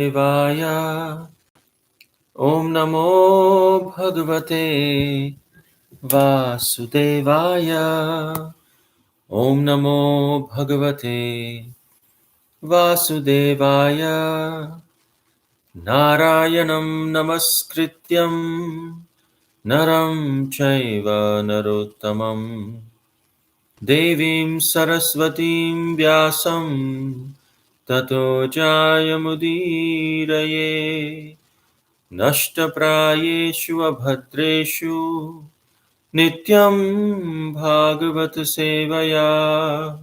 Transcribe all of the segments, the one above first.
Devaya Om Namo Bhagavate Vasudevaya Om Namo Bhagavate Vasudevaya Narayanam Namaskrityam Naram Chaiva Narottamam Devim Saraswatim Vyasam Tato Jayamudiraye Nashtaprayeshu abhadreshu Nityam Bhagavat Sevaya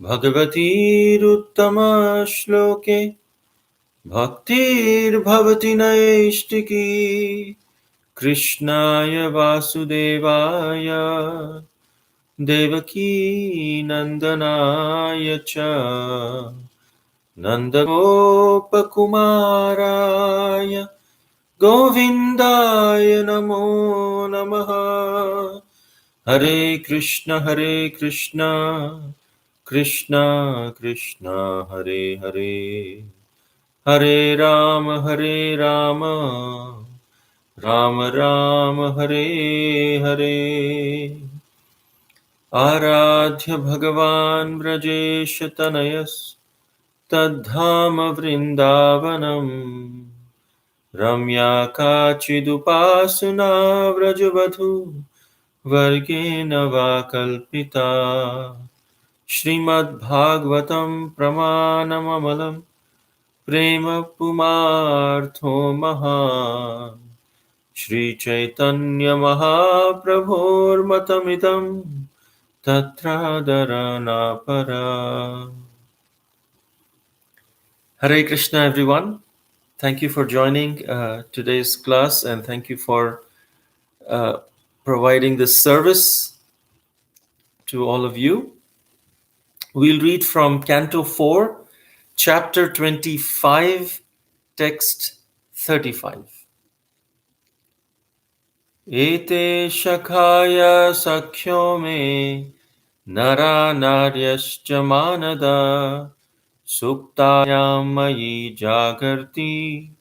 Bhagavatir Uttama Shloke Bhaktir Bhavati Naistiki Krishnaya Vasudevaya Devaki Nandanaya Cha Nandagopakumaraya Govindaya Namo Namaha Hare Krishna Krishna Krishna Hare Hare Hare Rama Rama Rama Hare Hare Aradhya Bhagavan Brajesh Tanayas Tadhama Vrindavanam Ramya Kachidupasuna Vrajavadhu Vargena Vakalpita Srimad Bhagavatam Pramanamamalam Prema Pumartho Maha Shri Chaitanya Mahaprabhur Matamidam Tatradarana Para. Hare Krishna, everyone. Thank you for joining today's class, and thank you for providing this service to all of you. We'll read from Canto 4, Chapter 25, Text 35. Ete shakhaya sakhyo me nara naryascha manada suktayam mayi jagarti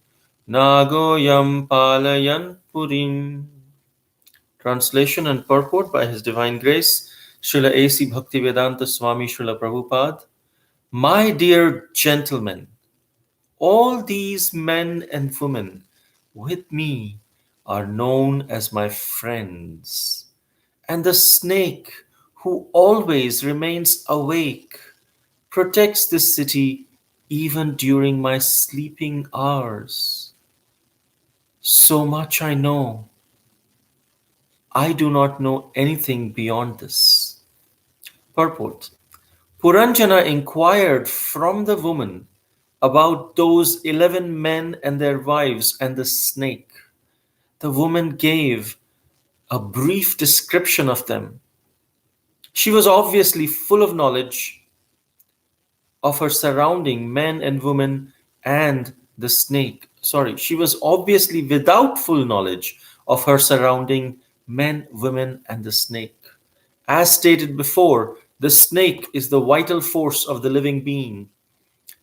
nagoyam palayan purim. Translation and purport by His Divine Grace, Srila A.C. Bhaktivedanta Swami Srila Prabhupada. My dear gentlemen, all these men and women with me are known as my friends, and the snake who always remains awake protects this city even during my sleeping hours. So much I know. I do not know anything beyond this. Purport. Puranjana inquired from the woman about those 11 men and their wives and the snake. The woman gave a brief description of them. She was obviously full of knowledge of her surrounding men and women and the snake. She was obviously without full knowledge of her surrounding men, women, and the snake. As stated before, the snake is the vital force of the living being.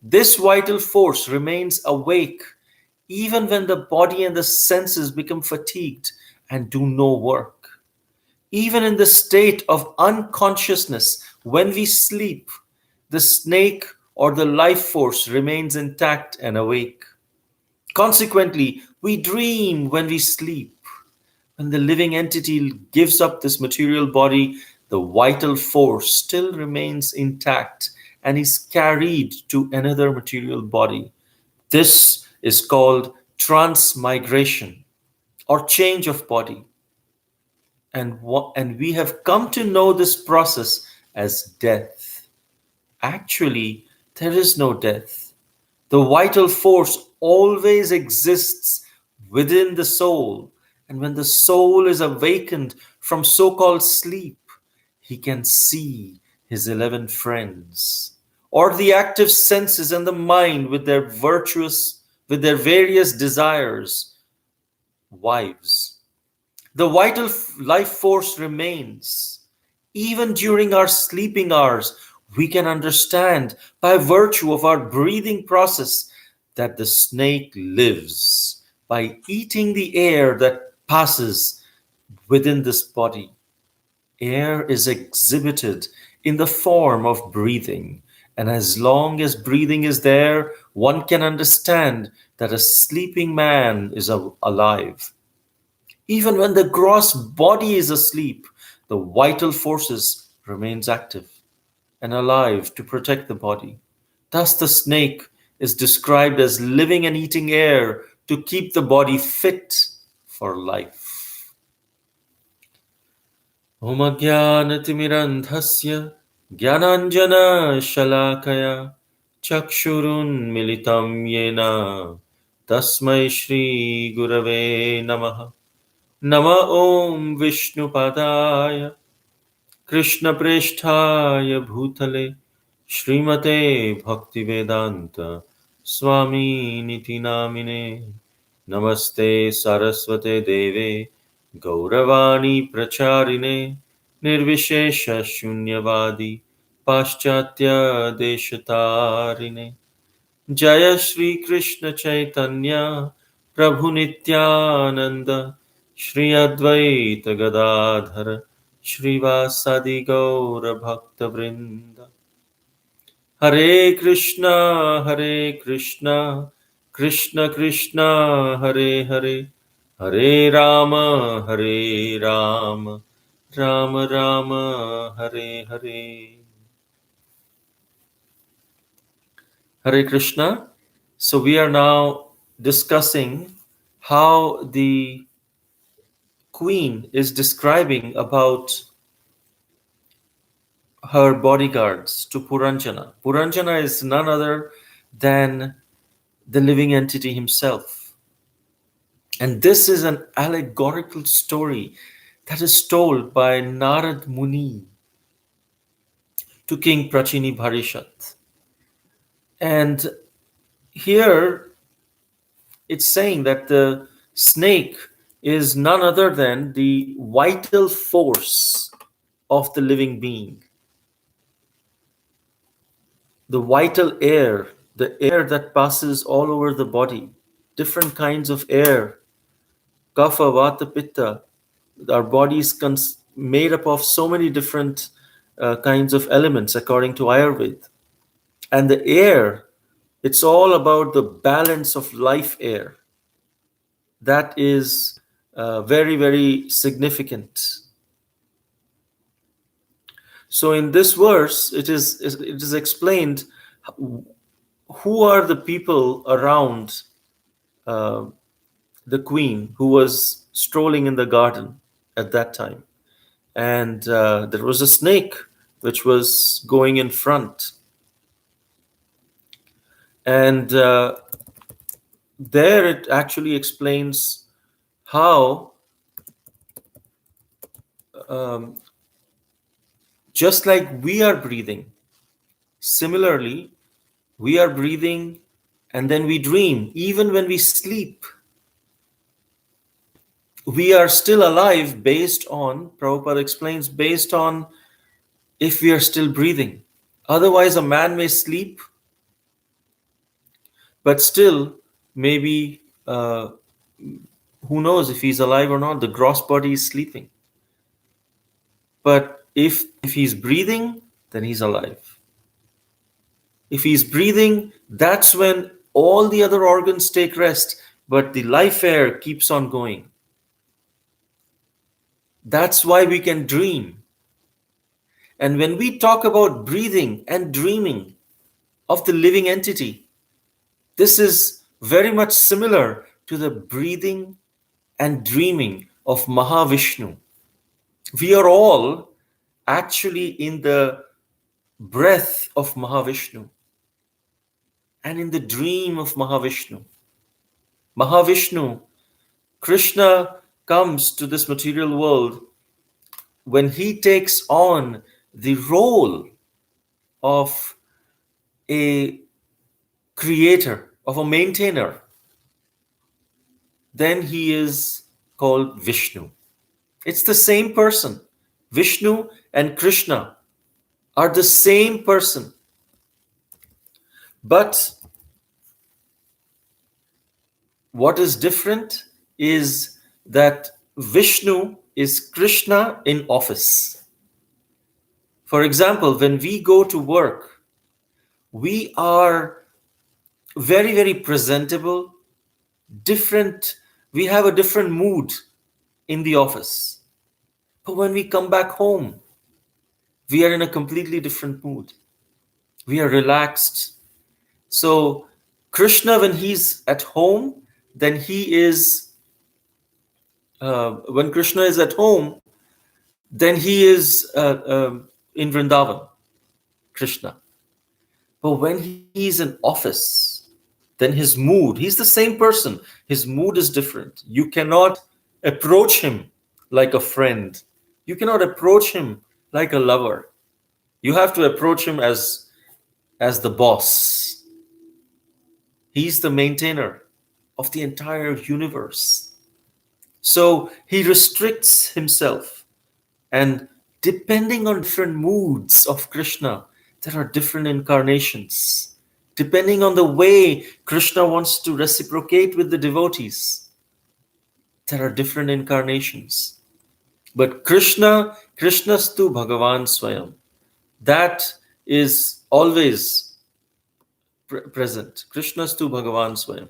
This vital force remains awake even when the body and the senses become fatigued and do no work. Even in the state of unconsciousness, when we sleep, the snake or the life force remains intact and awake. Consequently, we dream when we sleep. When the living entity gives up this material body, the vital force still remains intact and is carried to another material body. This is called transmigration or change of body. And we have come to know this process as death. Actually, there is no death. The vital force always exists within the soul. And when the soul is awakened from so-called sleep, he can see his 11 friends, or the active senses and the mind with their various desires, wives. The vital life force remains. Even during our sleeping hours, we can understand by virtue of our breathing process that the snake lives by eating the air that passes within this body. Air is exhibited in the form of breathing, and as long as breathing is there, one can understand that a sleeping man is alive. Even when the gross body is asleep, the vital forces remains active and alive to protect the body. Thus the snake is described as living and eating air to keep the body fit for life. Om Ajnanatimirandhasya Gyananjana Shalakaya Chakshurun Militam Yena Tasmai Shri Gurave Namaha Nama Om Vishnupadaya Krishna Presthaya Bhutale Srimate Bhaktivedanta Swami Niti Namine Namaste Saraswate Deve Gauravani Pracharine Nirvishesha Shunyavadi Paschatya Deshatarine Jaya Shri Krishna Chaitanya Prabhu Nityananda Shri Advaita Gadadhara Shrivasadi Gaura Bhakta Vrinda Hare Krishna Krishna Krishna Hare Hare Hare Rama Rama Rama Hare Hare. Hare Krishna. So we are now discussing how the queen is describing about her bodyguards to Puranjana. Puranjana is none other than the living entity himself. And this is an allegorical story that is told by Narad Muni to King Prachini Bharishat. And here it's saying that the snake is none other than the vital force of the living being. The vital air, the air that passes all over the body, different kinds of air, kapha, vata, pitta. Our body is made up of so many different kinds of elements according to Ayurveda. And the air, it's all about the balance of life air. That is very, very significant. So in this verse, it is explained who are the people around uh, the queen who was strolling in the garden at that time. And there was a snake which was going in front. And there it actually explains how um, just like we are breathing, similarly, we are breathing and then we dream. Even when we sleep, we are still alive based on, Prabhupada explains, based on if we are still breathing. Otherwise, a man may sleep, but still, maybe, who knows if he's alive or not? The gross body is sleeping. But if he's breathing, then he's alive. If he's breathing, that's when all the other organs take rest, but the life air keeps on going. That's why we can dream. And when we talk about breathing and dreaming of the living entity, this is very much similar to the breathing and dreaming of Mahavishnu. We are all actually in the breath of Mahavishnu and in the dream of Mahavishnu. Mahavishnu, Krishna comes to this material world when he takes on the role of a creator, of a maintainer. Then he is called Vishnu. It's the same person. Vishnu and Krishna are the same person. But What is different is that Vishnu is Krishna in office. For example, when we go to work, we are very, very presentable, different. We have a different mood in the office. But when we come back home, we are in a completely different mood. We are relaxed. So, Krishna, when he's at home, then he is, when Krishna is at home, then he is in Vrindavan, Krishna. But when he's in office, then his mood, he's the same person, his mood is different. You cannot approach him like a friend. You cannot approach him like a lover. You have to approach him as the boss. He's the maintainer of the entire universe. So he restricts himself. And depending on different moods of Krishna, there are different incarnations. Depending on the way Krishna wants to reciprocate with the devotees, there are different incarnations. But Krishnastu Bhagavan Swayam, that is always present. Krishnastu Bhagavan Swayam.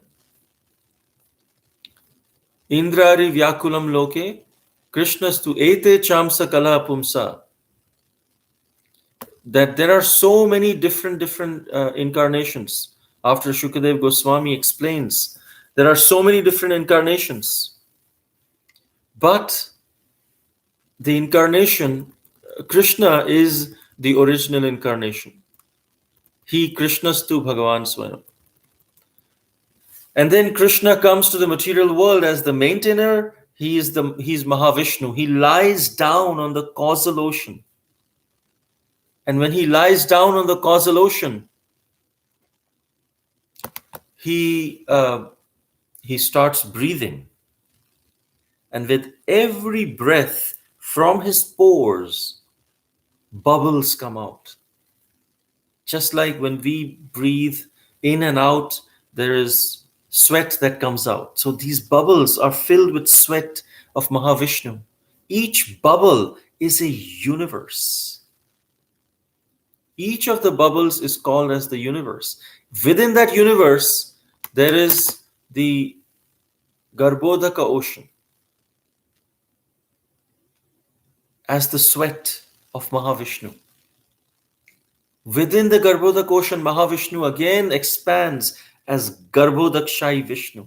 Indrari Vyakulam Loke, Krishnastu Ete Chamsa Kala Pumsa. That there are so many different incarnations. After Shukadev Goswami explains, there are so many different incarnations. But the incarnation, Krishna is the original incarnation. He, Krishnastu Bhagavan Swayam. And then Krishna comes to the material world as the maintainer. He's Mahavishnu. He lies down on the causal ocean. And when he lies down on the causal ocean, he starts breathing. And with every breath from his pores, bubbles come out. Just like when we breathe in and out, there is sweat that comes out. So these bubbles are filled with sweat of Mahavishnu. Each bubble is a universe. Each of the bubbles is called as the universe. Within that universe, there is the Garbhodaka ocean as the sweat of Mahavishnu. Within the Garbhodaka ocean, Mahavishnu again expands as Garbhodakshai Vishnu.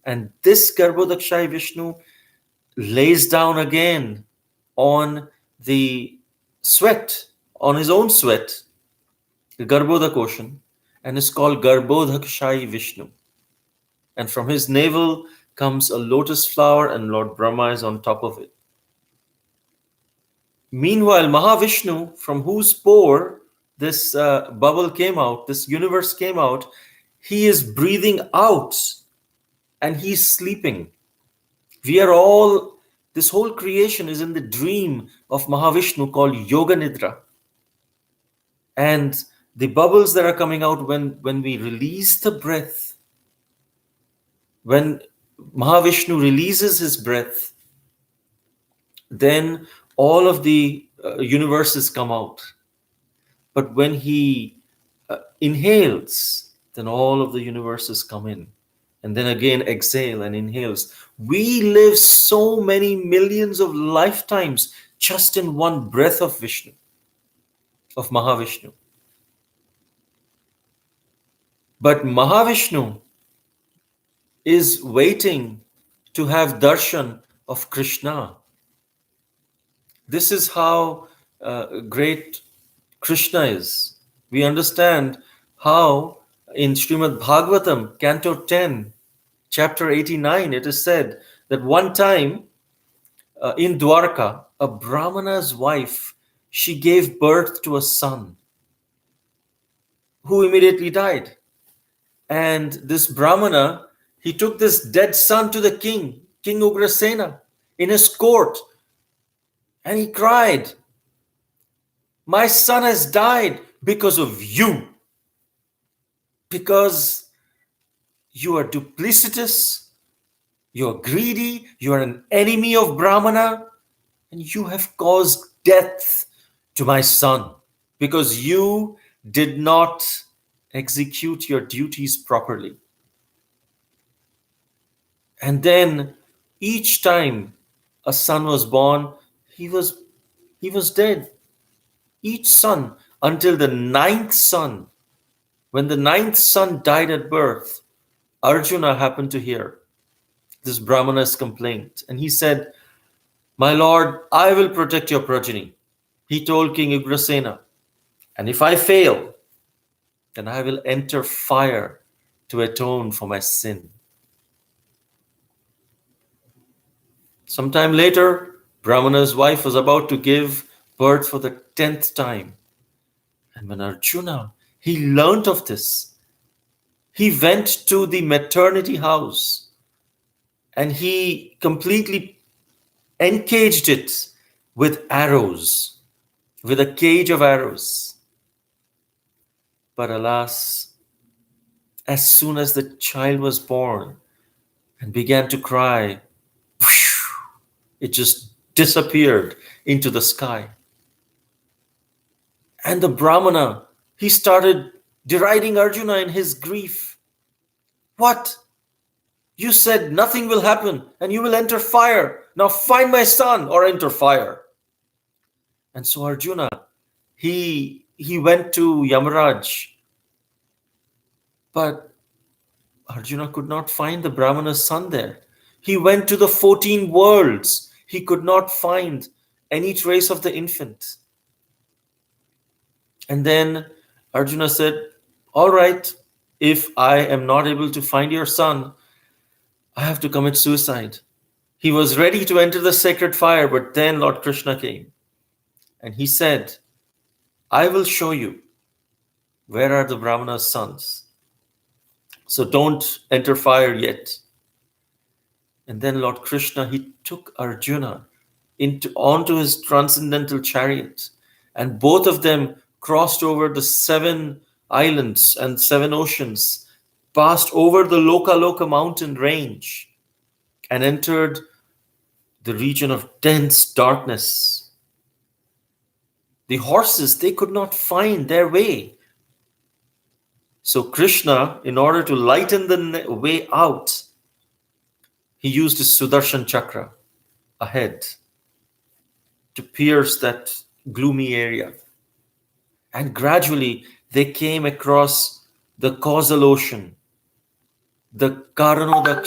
And this Garbhodakshai Vishnu lays down again on the sweat, on his own sweat, the Garbhodak ocean, and is called Garbhodakshai Vishnu. And from his navel comes a lotus flower, and Lord Brahma is on top of it. Meanwhile, Mahavishnu, from whose pore this bubble came out, this universe came out, he is breathing out and he's sleeping. We are all, this whole creation is in the dream of Mahavishnu called Yoga Nidra. And the bubbles that are coming out when we release the breath, when Mahavishnu releases his breath, then all of the universes come out. But when he inhales, then all of the universes come in. And then again exhale and inhales. We live so many millions of lifetimes just in one breath of Vishnu, of Mahavishnu. But Mahavishnu is waiting to have darshan of Krishna. This is how great Krishna is. We understand how in Srimad Bhagavatam, Canto 10, Chapter 89, it is said that one time in Dwarka, a Brahmana's wife, she gave birth to a son who immediately died. And this Brahmana, he took this dead son to the king, King Ugrasena, in his court. And he cried, "My son has died because of you. Because You are duplicitous, you are greedy, you are an enemy of Brahmana, and you have caused death to my son because you did not execute your duties properly. And then each time a son was born, he was dead. Each son until the ninth son. When the ninth son died at birth, Arjuna happened to hear this Brahmana's complaint, and he said, "My lord, I will protect your progeny." He told King Ugrasena, "And if I fail, then I will enter fire to atone for my sin." Sometime later, Brahmana's wife was about to give birth for the 10th time. And when Arjuna, he learnt of this, he went to the maternity house and he completely encaged it with arrows, with a cage of arrows. But alas, as soon as the child was born and began to cry, it just disappeared into the sky. And the Brahmana, he started deriding Arjuna in his grief. "What? You said nothing will happen and you will enter fire. Now find my son or enter fire." And so Arjuna, he went to Yamaraj, but Arjuna could not find the Brahmana's son there. He went to the 14 worlds. He could not find any trace of the infant. And then Arjuna said, "All right, if I am not able to find your son, I have to commit suicide." He was ready to enter the sacred fire, but then Lord Krishna came and he said, "I will show you where are the Brahmana's sons. So don't enter fire yet." And then Lord Krishna, he took Arjuna onto his transcendental chariot, and both of them crossed over the 7 islands and 7 oceans, passed over the Loka mountain range, and entered the region of dense darkness. The horses, they could not find their way. So Krishna, in order to lighten the way out, he used his Sudarshan Chakra ahead to pierce that gloomy area. And gradually they came across the causal ocean, the Karanodak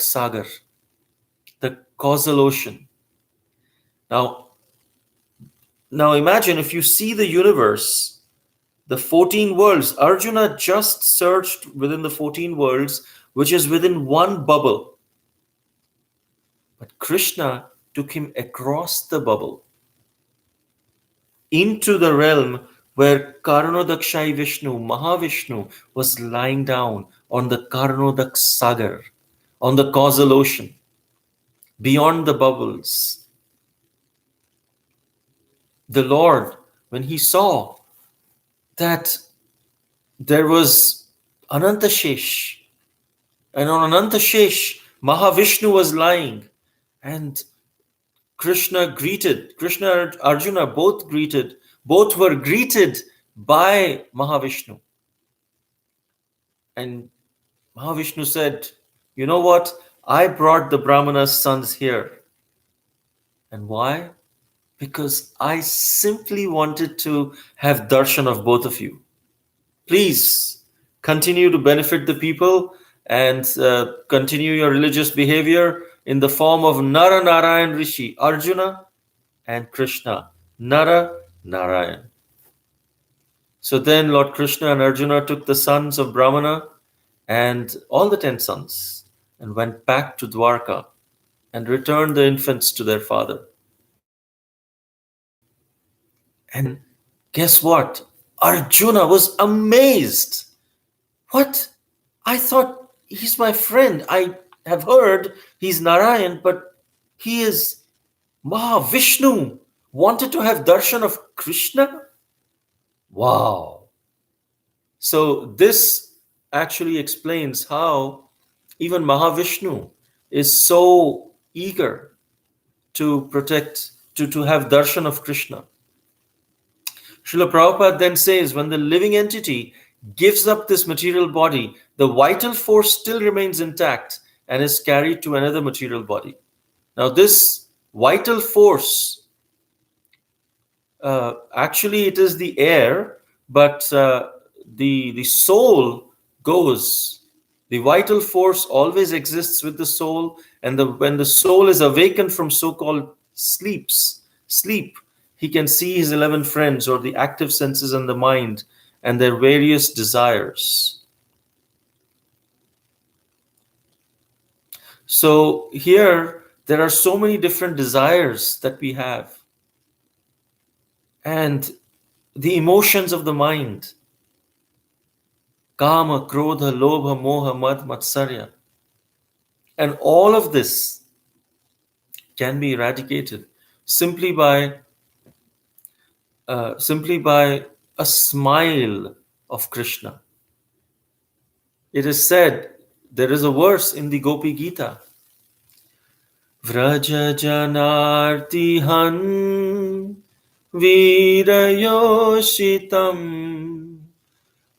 Sagar, the causal ocean. Now imagine if you see the universe, the 14 worlds, Arjuna just searched within the 14 worlds, which is within one bubble. But Krishna took him across the bubble into the realm where Karanodakshai Vishnu, Mahavishnu, was lying down on the Karanodak Sagar, on the causal ocean, beyond the bubbles. The Lord, when he saw that there was Anantashesh, and on Anantashesh, Mahavishnu was lying, and Krishna and Arjuna both were greeted by Mahavishnu. And Mahavishnu said, "You know what? I brought the Brahmana's sons here. And why? Because I simply wanted to have darshan of both of you. Please continue to benefit the people and continue your religious behavior in the form of Nara Narayan Rishi, Arjuna and Krishna, Nara Narayan." So then Lord Krishna and Arjuna took the sons of Brahmana and all the 10 sons and went back to Dwarka and returned the infants to their father. And guess what? Arjuna was amazed. "What? I thought he's my friend. I have heard he's Narayan, but he is Mahavishnu. Wanted to have darshan of Krishna? Wow." So this actually explains how even Mahavishnu is so eager to protect, to have darshan of Krishna. Srila Prabhupada then says, when the living entity gives up this material body, the vital force still remains intact and is carried to another material body. Now, this vital force, actually, it is the air, but the soul goes. The vital force always exists with the soul, and when the soul is awakened from so-called sleep, he can see his 11 friends or the active senses in the mind and their various desires. So here, there are so many different desires that we have, and the emotions of the mind. Kama, Krodha, Lobha, Moha, Mad, Matsarya. And all of this can be eradicated simply by a smile of Krishna. It is said, there is a verse in the Gopi Gita, Vraja Janartihan Virayoshitam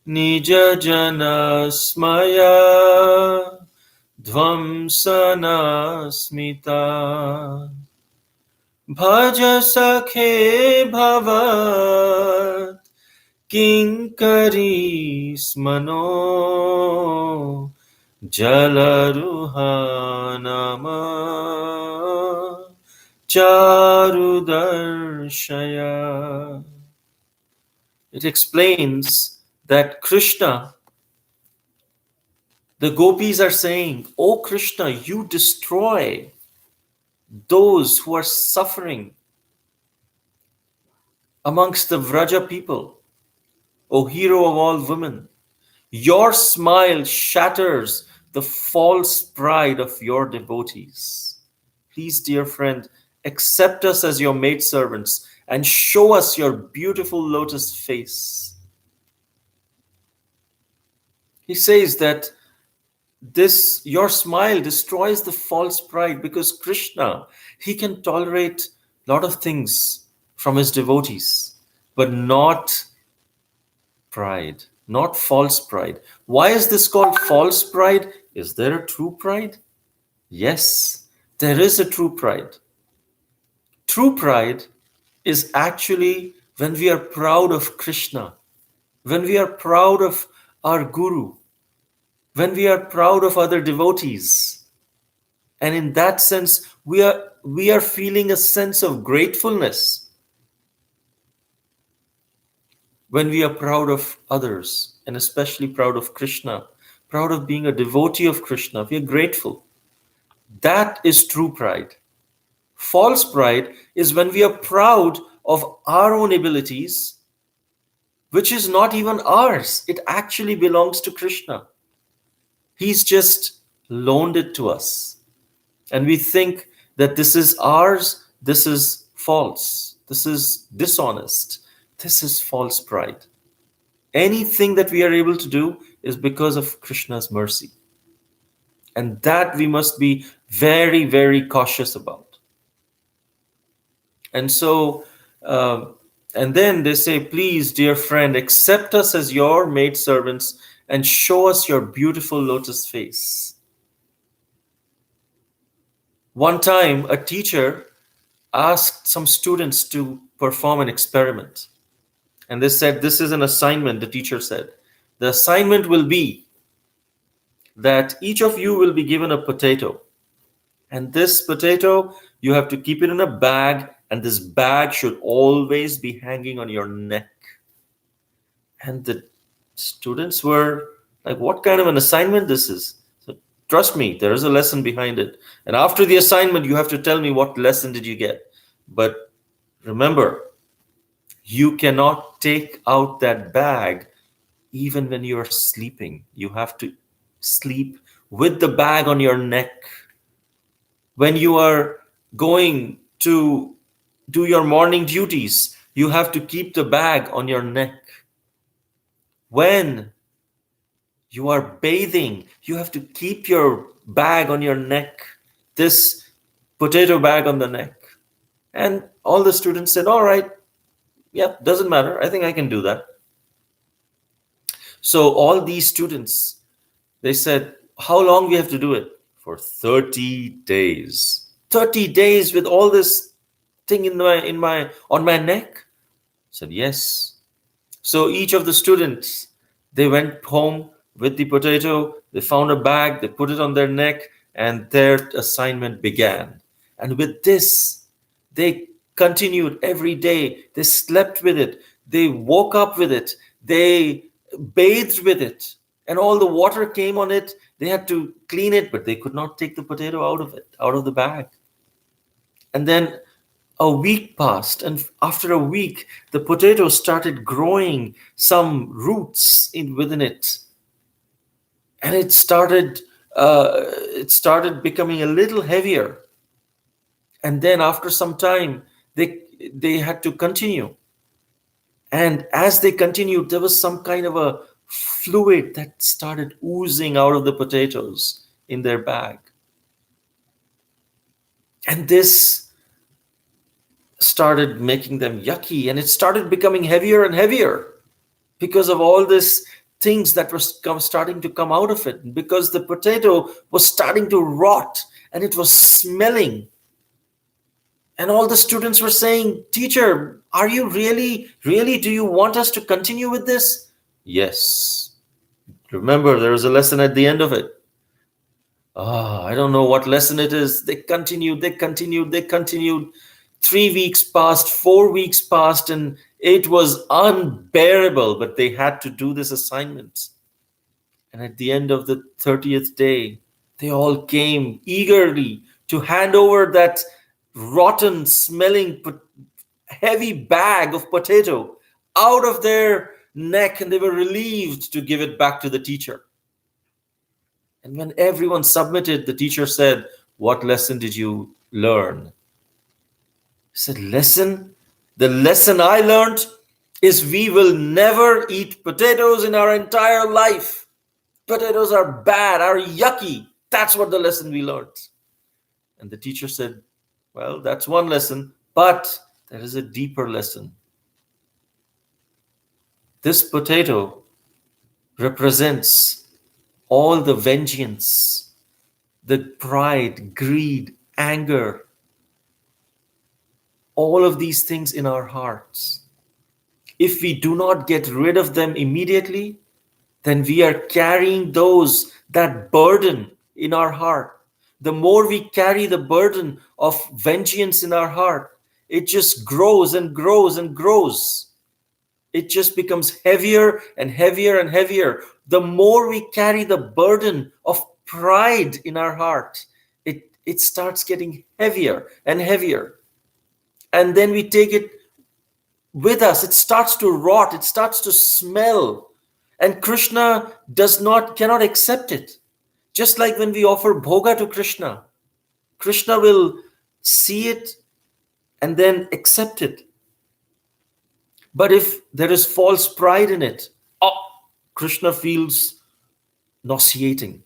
Nija Janasmaya Dhvamsana Smita Bhaj Sakhe Bhavat Kinkari Smano Jalaruhanama Charudarshaya. It explains that Krishna, the gopis are saying, "O Krishna, you destroy those who are suffering amongst the Vraja people, O hero of all women. Your smile shatters the false pride of your devotees. Please, dear friend, accept us as your maidservants and show us your beautiful lotus face." He says that your smile destroys the false pride, because Krishna, he can tolerate a lot of things from his devotees, but not pride, not false pride. Why is this called false pride? Is there a true pride? Yes, there is a true pride. True pride is actually when we are proud of Krishna, when we are proud of our Guru, when we are proud of other devotees. And in that sense, we are feeling a sense of gratefulness when we are proud of others, and especially proud of Krishna, proud of being a devotee of Krishna. We are grateful. That is true pride. False pride is when we are proud of our own abilities, which is not even ours. It actually belongs to Krishna. He's just loaned it to us. And we think that this is ours, this is false, this is dishonest, this is false pride. Anything that we are able to do is because of Krishna's mercy. And that we must be very, very cautious about. And so, and then they say, please, dear friend, accept us as your maidservants and show us your beautiful lotus face. One time, a teacher asked some students to perform an experiment. And they said, this is an assignment, the teacher said. The assignment will be that each of you will be given a potato. And this potato, you have to keep it in a bag, and this bag should always be hanging on your neck. And the students were like, what kind of an assignment this is? So trust me, there is a lesson behind it. And after the assignment, you have to tell me what lesson did you get. But remember, you cannot take out that bag even when you are sleeping. You have to sleep with the bag on your neck. When you are going to do your morning duties, you have to keep the bag on your neck. When You are bathing. You have to keep your bag on your neck, this potato bag on the neck. And all the students said, all right, yeah, doesn't matter. I think I can do that. So all these students, they said, how long we have to do it? For 30 days. 30 days with all this thing on my neck? I said, yes. So each of the students, they went home with the potato, they found a bag, they put it on their neck, and their assignment began. And with this, they continued every day. They slept with it. They woke up with it. They bathed with it. And all the water came on it. They had to clean it, but they could not take the potato out of it, out of the bag. And then a week passed, and after a week, the potato started growing some roots within it, and it started becoming a little heavier. And then after some time, they had to continue. And as they continued, there was some kind of a fluid that started oozing out of the potatoes in their bag. And this started making them yucky, and it started becoming heavier and heavier because of all this things that were starting to come out of it, because the potato was starting to rot and it was smelling. And all the students were saying, teacher, are you really, do you want us to continue with this? Yes. Remember, there was a lesson at the end of it. I don't know what lesson it is. They continued. 3 weeks passed, 4 weeks passed, and it was unbearable, but they had to do this assignment. And at the end of the 30th day, they all came eagerly to hand over that rotten smelling heavy bag of potato out of their neck, and they were relieved to give it back to the teacher. And when everyone submitted, the teacher said, what lesson did you learn? He said, lesson? The lesson I learned is we will never eat potatoes in our entire life. Potatoes are bad, are yucky. That's what the lesson we learned. And the teacher said, well, that's one lesson, but there is a deeper lesson. This potato represents all the vengeance, the pride, greed, anger, all of these things in our hearts. If we do not get rid of them immediately, then we are carrying that burden in our heart. The more we carry the burden of vengeance in our heart, it just grows and grows and grows. It just becomes heavier and heavier and heavier. The more we carry the burden of pride in our heart, it starts getting heavier and heavier. And then we take it with us. It starts to rot. It starts to smell. And Krishna cannot accept it. Just like when we offer bhoga to Krishna, Krishna will see it and then accept it. But if there is false pride in it, Krishna feels nauseating.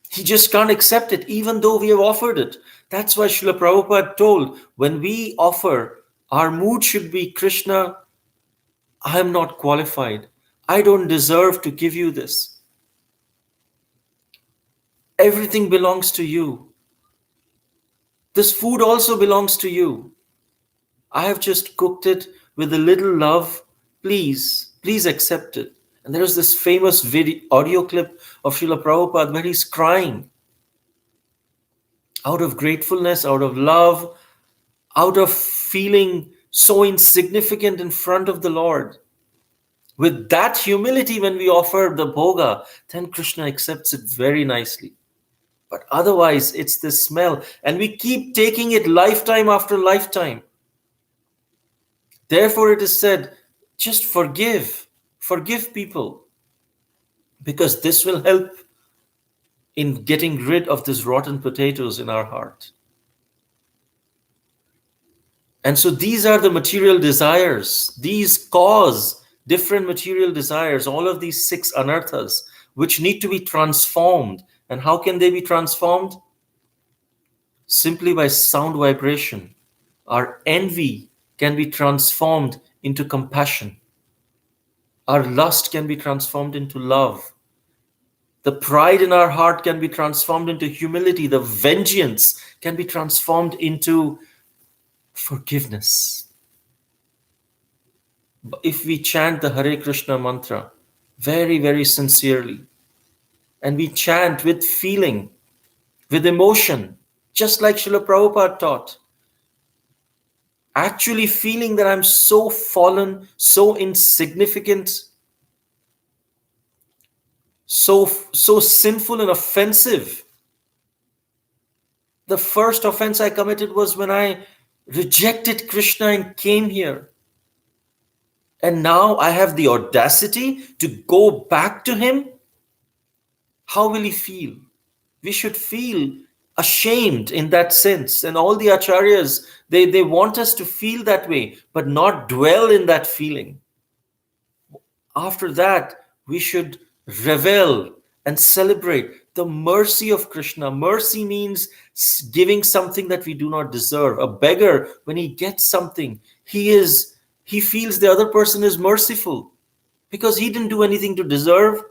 He just can't accept it, even though we have offered it. That's why Srila Prabhupada told, when we offer, our mood should be, Krishna, I am not qualified. I don't deserve to give you this. Everything belongs to you. This food also belongs to you. I have just cooked it with a little love. Please accept it. And there is this famous audio clip of Srila Prabhupada where he's crying out of gratefulness, out of love, out of feeling so insignificant in front of the Lord. With that humility, when we offer the bhoga, then Krishna accepts it very nicely. But otherwise, it's the smell. And we keep taking it lifetime after lifetime. Therefore, it is said, just forgive people, because this will help in getting rid of these rotten potatoes in our heart. And so these are the material desires. These cause different material desires, all of these 6 anarthas, which need to be transformed. And how can they be transformed? Simply by sound vibration. Our envy can be transformed into compassion. Our lust can be transformed into love. The pride in our heart can be transformed into humility. The vengeance can be transformed into forgiveness. If we chant the Hare Krishna mantra very, very sincerely, and we chant with feeling, with emotion, just like Srila Prabhupada taught, actually feeling that I'm so fallen, so insignificant, so sinful and offensive. The first offense I committed was when I rejected Krishna and came here. And now I have the audacity to go back to him. How will he feel? We should feel ashamed in that sense. And all the acharyas, they want us to feel that way, but not dwell in that feeling. After that, we should revel and celebrate the mercy of Krishna. Mercy means giving something that we do not deserve. A beggar, when he gets something, he feels the other person is merciful because he didn't do anything to deserve.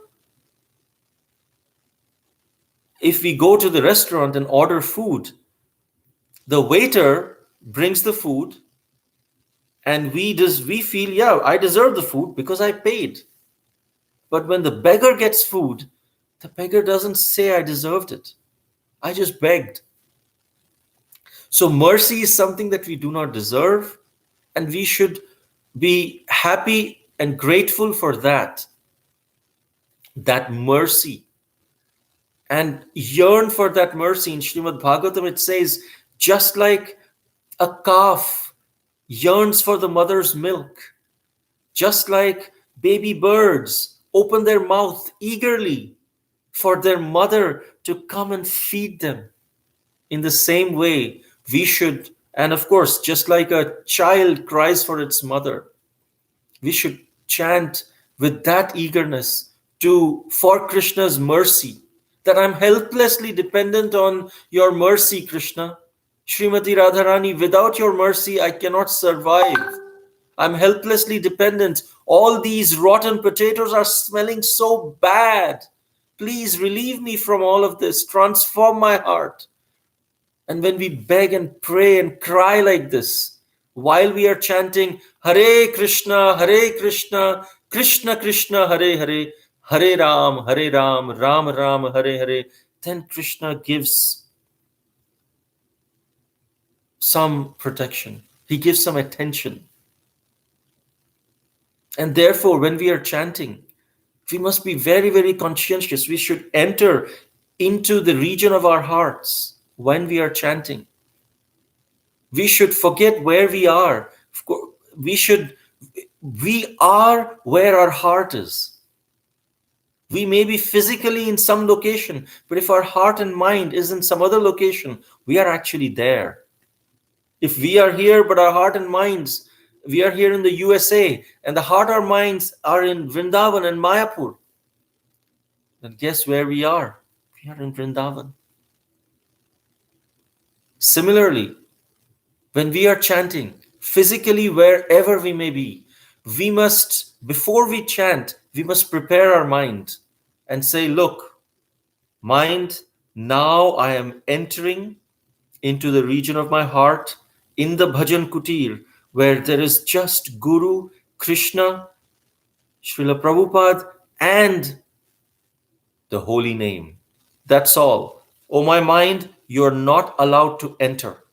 If we go to the restaurant and order food, the waiter brings the food and we feel, yeah, I deserve the food because I paid. But when the beggar gets food, the beggar doesn't say I deserved it. I just begged. So mercy is something that we do not deserve, and we should be happy and grateful for that mercy, and yearn for that mercy. In Srimad Bhagavatam, it says, just like a calf yearns for the mother's milk, just like baby birds open their mouth eagerly for their mother to come and feed them, in the same way we should, and of course, just like a child cries for its mother, we should chant with that eagerness for Krishna's mercy, that I'm helplessly dependent on your mercy, Krishna. Srimati Radharani, without your mercy, I cannot survive. I'm helplessly dependent. All these rotten potatoes are smelling so bad. Please relieve me from all of this. Transform my heart. And when we beg and pray and cry like this, while we are chanting Hare Krishna, Krishna Krishna, Hare Hare, Hare Ram, Ram Ram, Hare Hare, then Krishna gives some protection. He gives some attention. And therefore, when we are chanting, we must be very, very conscientious. We should enter into the region of our hearts when we are chanting. We should forget where we are. We are where our heart is. We may be physically in some location, but if our heart and mind is in some other location, we are actually there. If we are here, but our heart and minds, we are here in the USA, and the heart or minds are in Vrindavan and Mayapur, then guess where we are? We are in Vrindavan. Similarly, when we are chanting, physically wherever we may be, we must, before we chant, we must prepare our mind and say, look, mind, now I am entering into the region of my heart in the bhajan kutir, where there is just Guru, Krishna, Srila Prabhupada, and the holy name. That's all. Oh, my mind, you're not allowed to enter.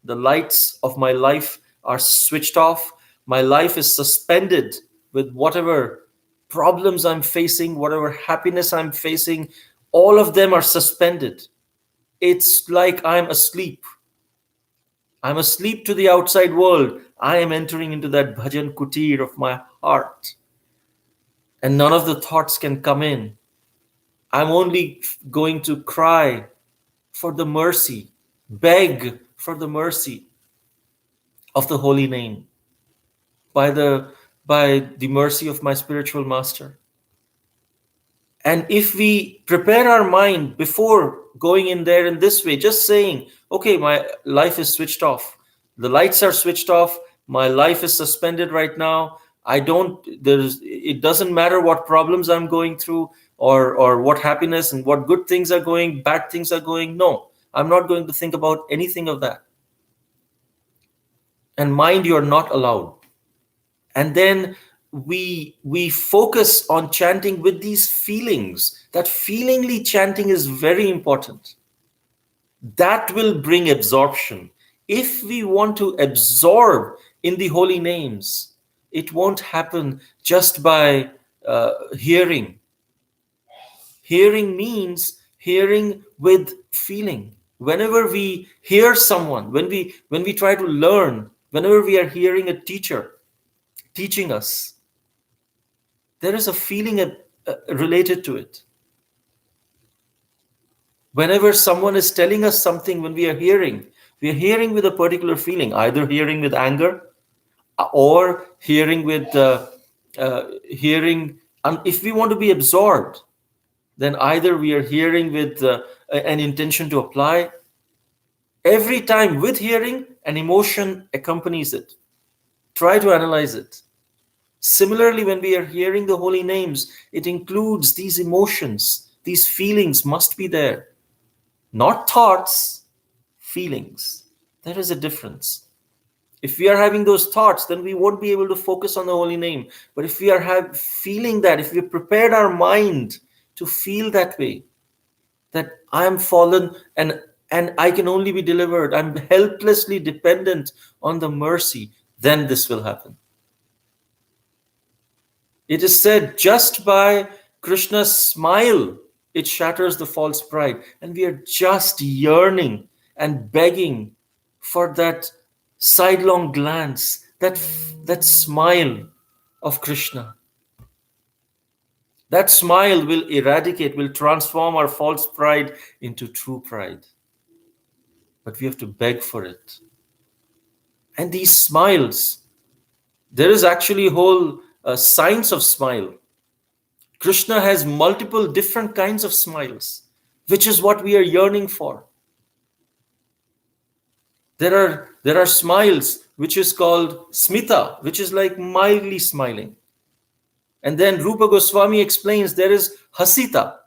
The lights of my life are switched off. My life is suspended with whatever problems I'm facing, whatever happiness I'm facing. All of them are suspended. It's like I'm asleep. I'm asleep to the outside world. I am entering into that bhajan kutir of my heart. And none of the thoughts can come in. I'm only going to cry for the mercy, beg for the mercy of the holy name. By the by the mercy of my spiritual master. And if we prepare our mind before going in there in this way, just saying, okay, my life is switched off, the lights are switched off, my life is suspended right now. It doesn't matter what problems I'm going through, or what happiness and what good things are going, bad things are going. No, I'm not going to think about anything of that. And mind, you're not allowed. And then we focus on chanting with these feelings. That feelingly chanting is very important. That will bring absorption. If we want to absorb in the holy names, it won't happen just by hearing. Hearing means hearing with feeling. Whenever we hear someone, when we try to learn, whenever we are hearing a teacher teaching us, there is a feeling related to it. Whenever someone is telling us something, when we are hearing with a particular feeling, either hearing with anger or hearing with hearing. And if we want to be absorbed, then either we are hearing with an intention to apply. Every time with hearing, an emotion accompanies it. Try to analyze it. Similarly, when we are hearing the holy names, it includes these emotions, these feelings must be there. Not thoughts, feelings. There is a difference. If we are having those thoughts, then we won't be able to focus on the holy name. But if we are feeling that, if we prepared our mind to feel that way, that I am fallen and I can only be delivered, I'm helplessly dependent on the mercy, then this will happen. It is said, just by Krishna's smile, it shatters the false pride. And we are just yearning and begging for that sidelong glance, that smile of Krishna. That smile will eradicate, will transform our false pride into true pride. But we have to beg for it. And these smiles, there is actually a whole science of smile. Krishna has multiple different kinds of smiles, which is what we are yearning for. There are smiles which is called smita, which is like mildly smiling. And then Rupa Goswami explains there is hasita,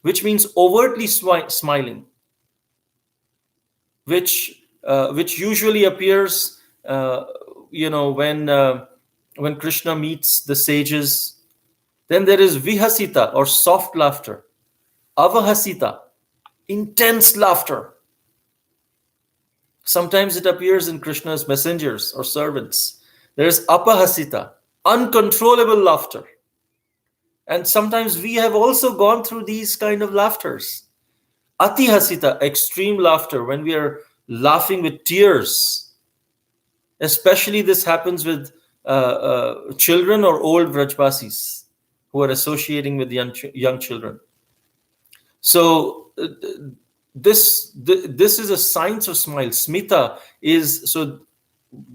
which means overtly smiling, which usually appears, when Krishna meets the sages. Then there is vihasita, or soft laughter. Avahasita, intense laughter. Sometimes it appears in Krishna's messengers or servants. There is apahasita, uncontrollable laughter. And sometimes we have also gone through these kind of laughters. Atihasita, extreme laughter, when we are laughing with tears. Especially this happens with children or old Vrajvasis who are associating with young children. So this is a science of smile. Smita is, so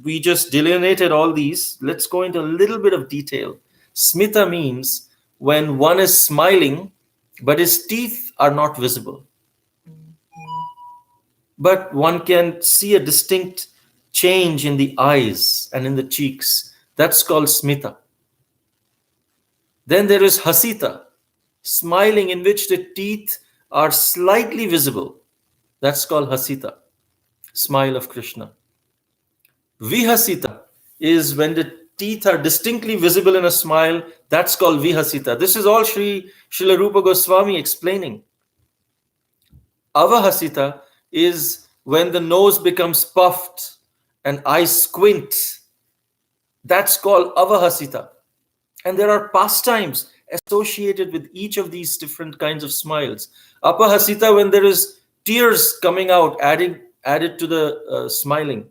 we just delineated all these. Let's go into a little bit of detail. Smita means when one is smiling, but his teeth are not visible. But one can see a distinct change in the eyes and in the cheeks. That's called smita. Then there is hasita, smiling in which the teeth are slightly visible. That's called hasita, smile of Krishna. Vihasita is when the teeth are distinctly visible in a smile. That's called vihasita. This is all Srila Rupa Goswami explaining. Avahasita is when the nose becomes puffed and eyes squint. That's called avahasita. And there are pastimes associated with each of these different kinds of smiles. Apahasita, when there is tears coming out, added to the smiling.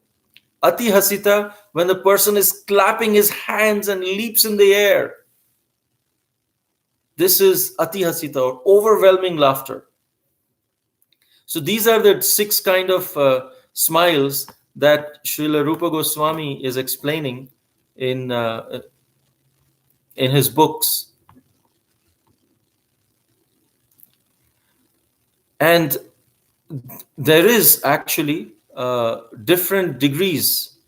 Atihasita, when the person is clapping his hands and leaps in the air. This is atihasita, or overwhelming laughter. So these are the 6 kind of smiles that Srila Rupa Goswami is explaining in in his books. And there is actually different degrees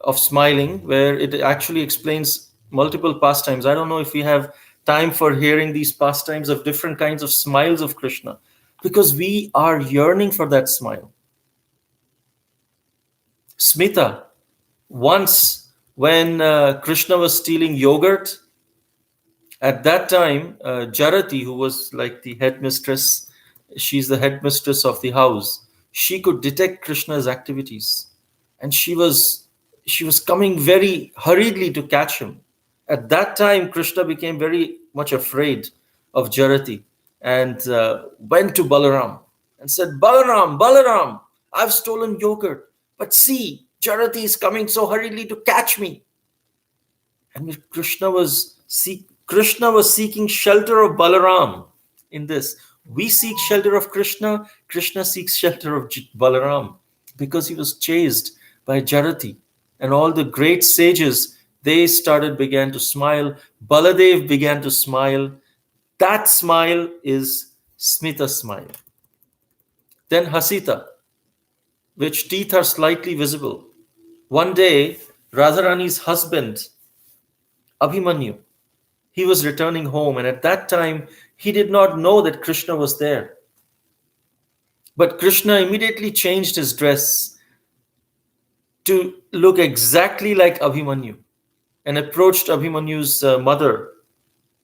of smiling where it actually explains multiple pastimes. I don't know if we have time for hearing these pastimes of different kinds of smiles of Krishna, because we are yearning for that smile. Smita, once when Krishna was stealing yogurt, at that time, Jarati, who was like the headmistress, she's the headmistress of the house, she could detect Krishna's activities. And she was coming very hurriedly to catch him. At that time, Krishna became very much afraid of Jarati and went to Balaram and said, Balaram, Balaram, I've stolen yogurt. But see, Jarati is coming so hurriedly to catch me. And Krishna was seeking shelter of Balaram in this. We seek shelter of Krishna, Krishna seeks shelter of Balaram, because he was chased by Jarati. And all the great sages, they began to smile. Baladev began to smile. That smile is Smita smile. Then Hasita, which teeth are slightly visible. One day, Radharani's husband, Abhimanyu, he was returning home, and at that time, he did not know that Krishna was there. But Krishna immediately changed his dress to look exactly like Abhimanyu and approached Abhimanyu's mother,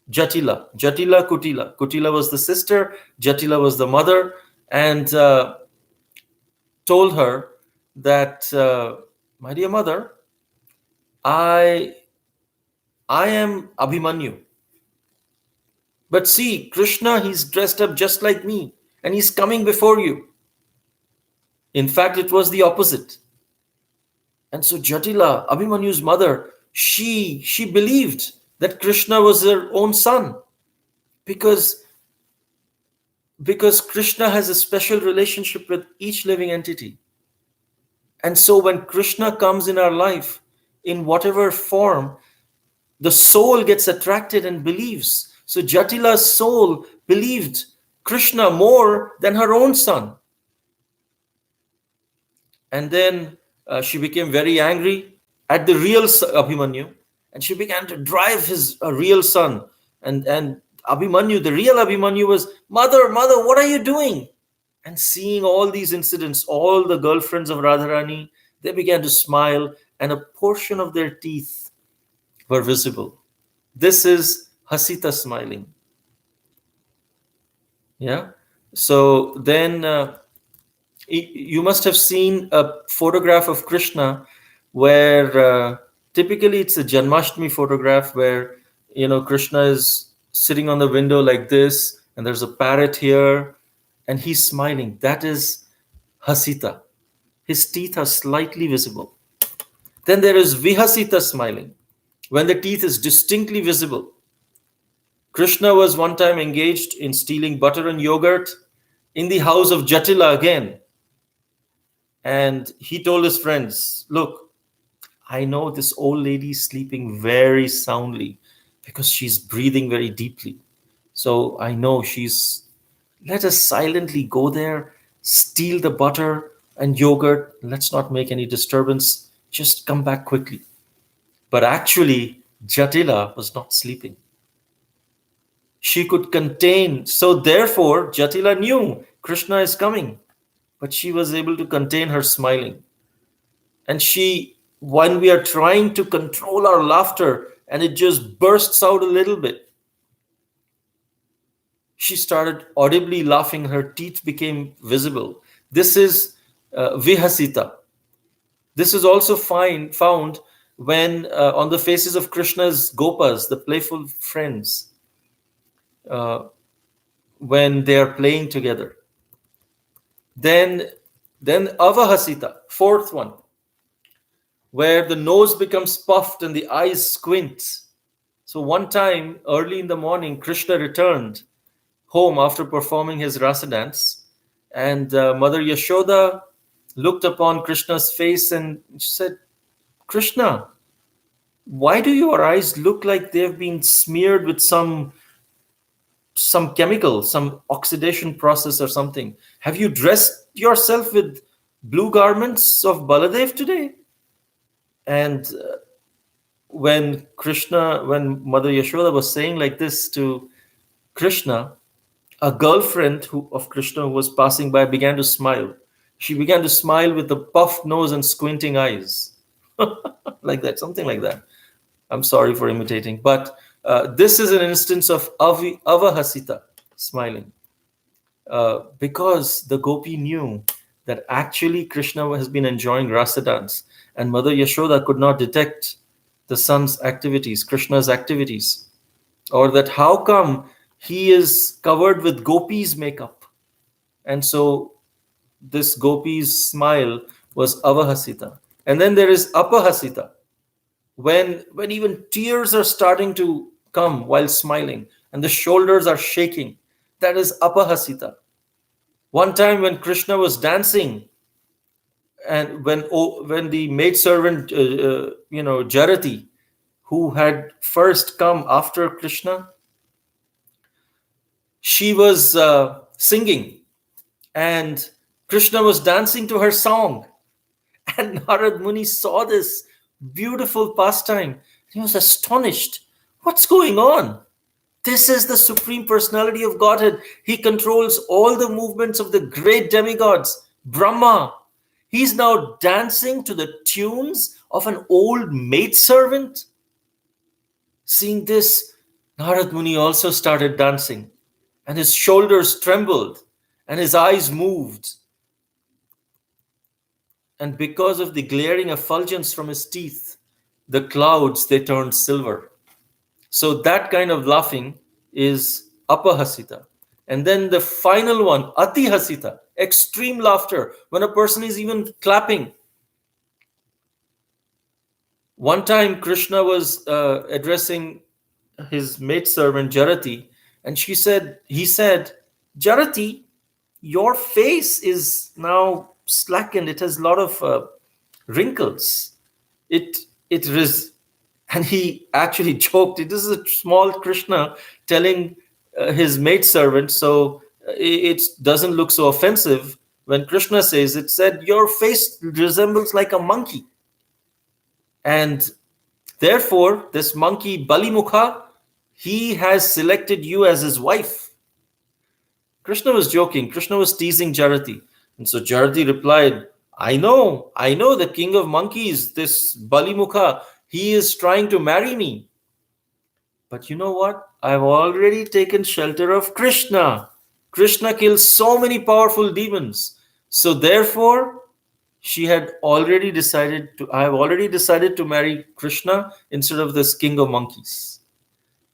Jatila. Jatila Kutila. Kutila was the sister, Jatila was the mother, and told her that, my dear mother, I am Abhimanyu. But see, Krishna, he's dressed up just like me, and he's coming before you. In fact, it was the opposite. And so Jatila, Abhimanyu's mother, she believed that Krishna was her own son, because Krishna has a special relationship with each living entity. And so when Krishna comes in our life, in whatever form, the soul gets attracted and believes. So Jatila's soul believed Krishna more than her own son. And then she became very angry at the real Abhimanyu, and she began to drive his real son. And Abhimanyu, the real Abhimanyu, was, Mother, what are you doing? And seeing all these incidents, all the girlfriends of Radharani, they began to smile, and a portion of their teeth were visible. This is Hasita smiling. Yeah. So then you must have seen a photograph of Krishna where typically it's a Janmashtami photograph where, Krishna is sitting on the window like this, and there's a parrot here, and he's smiling. That is Hasita. His teeth are slightly visible. Then there is Vihasita smiling, when the teeth is distinctly visible. Krishna was one time engaged in stealing butter and yogurt in the house of Jatila again. And he told his friends, look, I know this old lady is sleeping very soundly because she's breathing very deeply. So I know let us silently go there, steal the butter and yogurt. Let's not make any disturbance. Just come back quickly. But actually, Jatila was not sleeping. She could contain. So therefore, Jatila knew Krishna is coming, but she was able to contain her smiling. And when we are trying to control our laughter and it just bursts out a little bit, she started audibly laughing. Her teeth became visible. This is Vihasita. This is also found when on the faces of Krishna's gopas, the playful friends, when they are playing together. Then Avahasita, fourth one, where the nose becomes puffed and the eyes squint. So one time, early in the morning, Krishna returned home after performing his rasa dance, and Mother Yashoda looked upon Krishna's face and she said, Krishna, Why do your eyes look like they've been smeared with some chemical, some oxidation process or something? Have you dressed yourself with blue garments of Baladev today? And when Mother Yashoda was saying like this to Krishna, a girlfriend of Krishna who was passing by began to smile. She began to smile with a puffed nose and squinting eyes, like that, something like that. I'm sorry for imitating, but this is an instance of avahasita, smiling, because the gopi knew that actually Krishna has been enjoying rasa dance, and Mother Yashoda could not detect the son's activities, Krishna's activities, or that how come he is covered with gopis' makeup, and so this gopi's smile was avahasita. And then there is apahasita, when even tears are starting to come while smiling and the shoulders are shaking. That is apahasita. One time when Krishna was dancing, and when the maidservant Jarati, who had first come after Krishna, she was singing, and Krishna was dancing to her song. And Narad Muni saw this beautiful pastime. He was astonished. What's going on? This is the Supreme Personality of Godhead. He controls all the movements of the great demigods, Brahma. He's now dancing to the tunes of an old maidservant. Seeing this, Narad Muni also started dancing, and his shoulders trembled, and his eyes moved. And because of the glaring effulgence from his teeth, the clouds they turned silver. So that kind of laughing is apahasita. And then the final one, atihasita, extreme laughter, when a person is even clapping. One time Krishna was addressing his maidservant Jarati, and he said, Jarati, your face is now slackened. It has a lot of wrinkles. It and he actually joked. This is a small Krishna telling his maidservant, so it doesn't look so offensive. When Krishna says it, said your face resembles like a monkey, and therefore this monkey Balimukha, he has selected you as his wife. Krishna was joking. Krishna was teasing Jarati. And so Jarati replied, I know the king of monkeys, this Balimukha, he is trying to marry me. But you know what? I've already taken shelter of Krishna. Krishna kills so many powerful demons. So therefore, I have already decided to marry Krishna instead of this king of monkeys.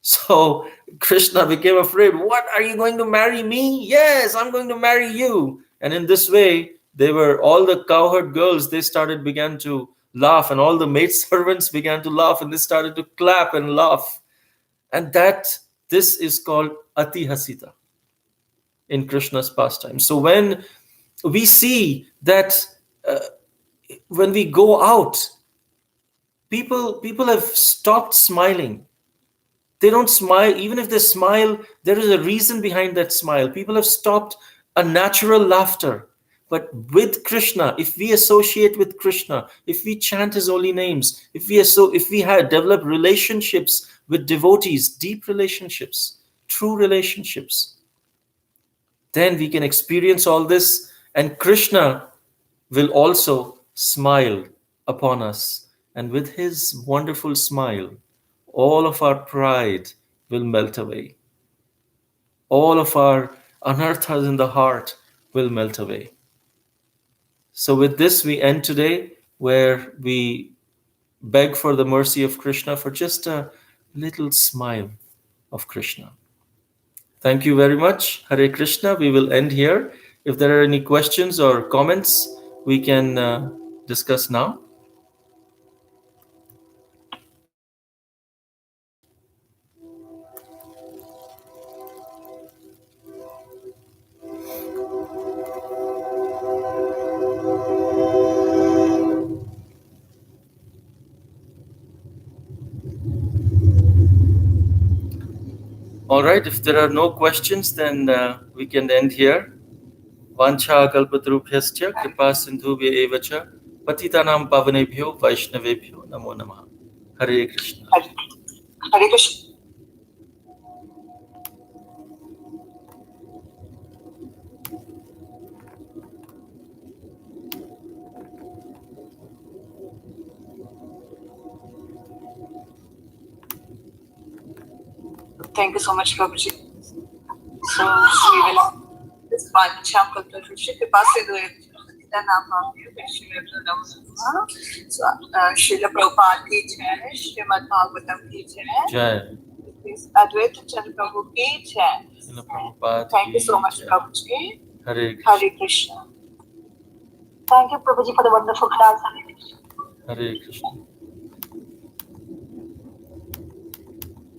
So Krishna became afraid. What, are you going to marry me? Yes, I'm going to marry you. And in this way, they were all the cowherd girls, began to laugh, and all the maidservants began to laugh, and they started to clap and laugh. And this is called Atihasita in Krishna's pastime. So when we see that uh, when we go out, people have stopped smiling. They don't smile. Even if they smile, there is a reason behind that smile. People have stopped a natural laughter. But with Krishna, if we associate with Krishna, if we chant his holy names, if we have developed relationships with devotees, deep relationships, true relationships, then we can experience all this, and Krishna will also smile upon us. And with his wonderful smile, all of our pride will melt away. All of our anarthas in the heart will melt away. So, with this, we end today, where we beg for the mercy of Krishna for just a little smile of Krishna. Thank you very much. Hare Krishna. We will end here. If there are any questions or comments, we can discuss now. All right, if there are no questions, then we can end here. Vancha kalpatarubhyascha kripa sindhubhya eva cha patitanam pavanebhyo vaishnavebhyo namo namah. Hare Krishna. Hare Krishna. Thank you so much, Prabhuji. So we will this Vancha kalpatarubhyascha kripa sindhubhya so Srila Prabhupada ki jai, Srimad Bhagavatam ki jai. Jai. Advaita Chandra Prabhu ki jai. Thank you so much, Prabhuji. Hare Krishna. Hare Krishna. Thank you, Prabhuji, for the wonderful class. Hare Krishna.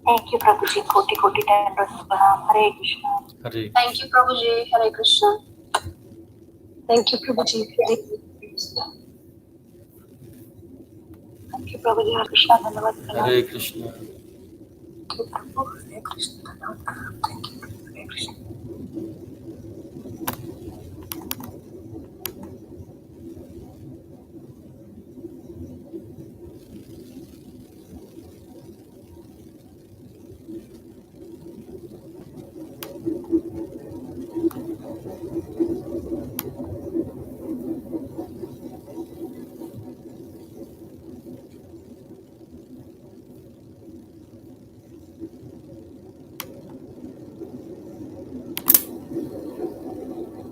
Thank you, Prabhuji. Koti koti dandavata pranam. Hare Krishna. Hare. Thank you, Prabhuji. Hare Krishna. Thank you, Prabhuji. Hare Krishna. Thank you, Prabhuji. Hare Krishna. Hare Krishna. Hare Krishna. Thank you. Hare Krishna.